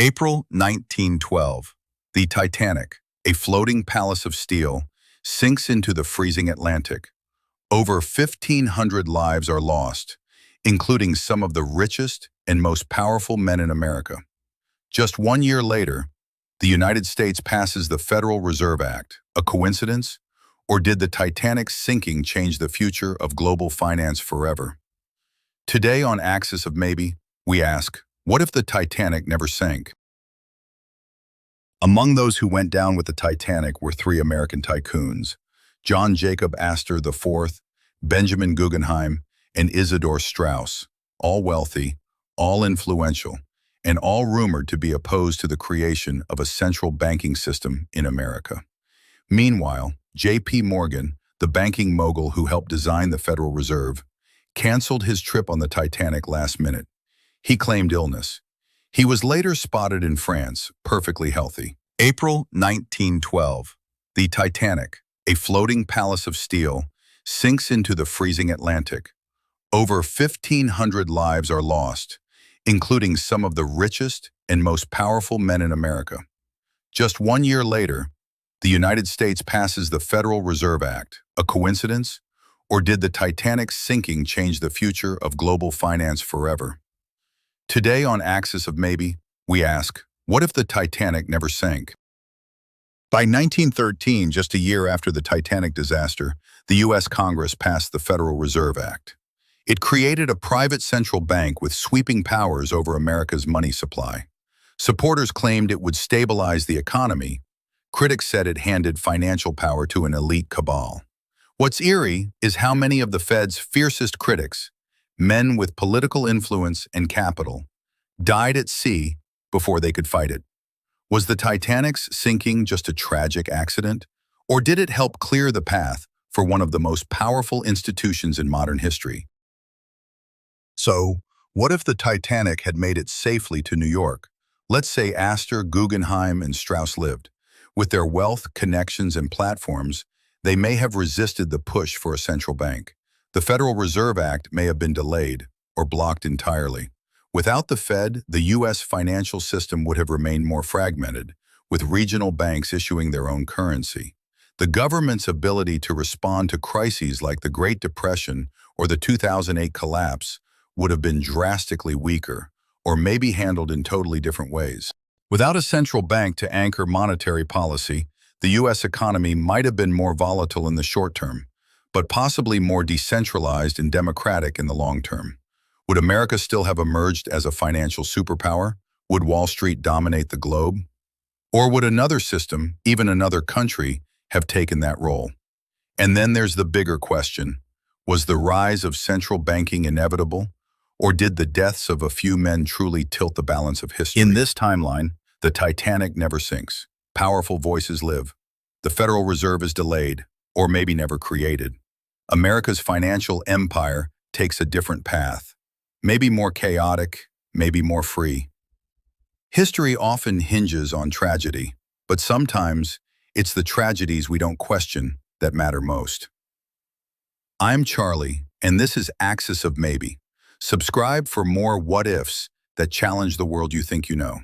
April 1912. The Titanic, a floating palace of steel, sinks into the freezing Atlantic. Over 1,500 lives are lost, including some of the richest and most powerful men in America. Just 1 year later, the United States passes the Federal Reserve Act. A coincidence? Or did the Titanic's sinking change the future of global finance forever? Today on Axis of Maybe, we ask, what if the Titanic never sank? Among those who went down with the Titanic were three American tycoons: John Jacob Astor IV, Benjamin Guggenheim, and Isidor Straus, all wealthy, all influential, and all rumored to be opposed to the creation of a central banking system in America. Meanwhile, J.P. Morgan, the banking mogul who helped design the Federal Reserve, canceled his trip on the Titanic last minute. He claimed illness. He was later spotted in France, perfectly healthy. April 1912. The Titanic, a floating palace of steel, sinks into the freezing Atlantic. Over 1,500 lives are lost, including some of the richest and most powerful men in America. Just 1 year later, the United States passes the Federal Reserve Act. A coincidence? Or did the Titanic's sinking change the future of global finance forever? Today on Axis of Maybe, we ask, what if the Titanic never sank? By 1913, just a year after the Titanic disaster, the U.S. Congress passed the Federal Reserve Act. It created a private central bank with sweeping powers over America's money supply. Supporters claimed it would stabilize the economy. Critics said it handed financial power to an elite cabal. What's eerie is how many of the Fed's fiercest critics, men with political influence and capital, died at sea before they could fight it. Was the Titanic's sinking just a tragic accident, or did it help clear the path for one of the most powerful institutions in modern history? So, what if the Titanic had made it safely to New York? Let's say Astor, Guggenheim, and Straus lived. With their wealth, connections, and platforms, they may have resisted the push for a central bank. The Federal Reserve Act may have been delayed or blocked entirely. Without the Fed, the U.S. financial system would have remained more fragmented, with regional banks issuing their own currency. The government's ability to respond to crises like the Great Depression or the 2008 collapse would have been drastically weaker, or maybe handled in totally different ways. Without a central bank to anchor monetary policy, the U.S. economy might have been more volatile in the short term, but possibly more decentralized and democratic in the long term. Would America still have emerged as a financial superpower? Would Wall Street dominate the globe? Or would another system, even another country, have taken that role? And then there's the bigger question. Was the rise of central banking inevitable? Or did the deaths of a few men truly tilt the balance of history? In this timeline, the Titanic never sinks. Powerful voices live. The Federal Reserve is delayed, or maybe never created. America's financial empire takes a different path. Maybe more chaotic, maybe more free. History often hinges on tragedy, but sometimes it's the tragedies we don't question that matter most. I'm Charlie, and this is Axis of Maybe. Subscribe for more what-ifs that challenge the world you think you know.